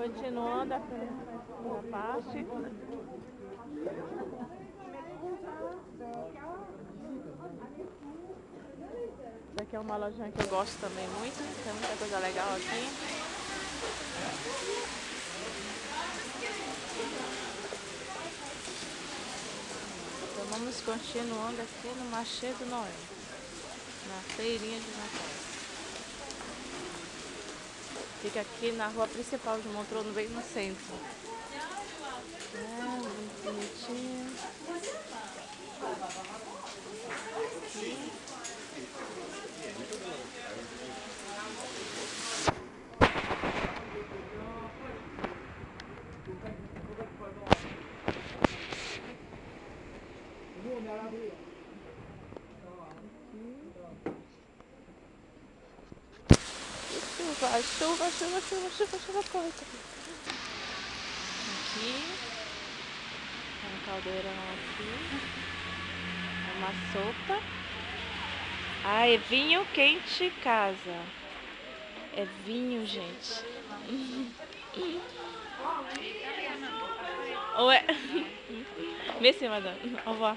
Continuando a parte. Essa aqui é uma lojinha que eu gosto também muito. Tem muita coisa legal aqui. Então vamos continuando aqui no Marché do Noel, na feirinha de Natal. Fica aqui na rua principal de Montreux, bem no centro. Muito bonitinho. Aqui. Chuva, corre. Aqui, tem um caldeirão aqui, uma sopa. Ah, é vinho quente casa. É vinho, gente. Ué. Merci, madame. Au revoir.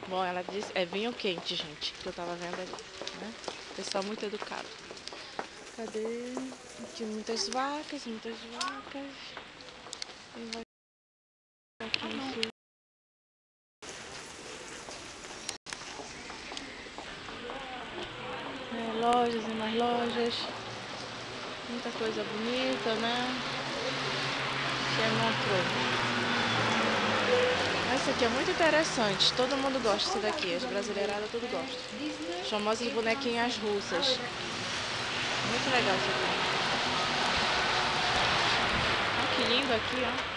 Bom, ela disse, é vinho quente, gente, que eu tava vendo ali, né? Pessoal muito educado. Cadê? Aqui muitas vacas. E vai aqui em cima. Lojas e mais lojas. Muita coisa bonita, né? Que é Montreux. Essa aqui é muito interessante. Todo mundo gosta disso daqui. As brasileiradas tudo gostam. As famosas bonequinhas russas. Muito legal isso aqui. Olha que lindo aqui, ó.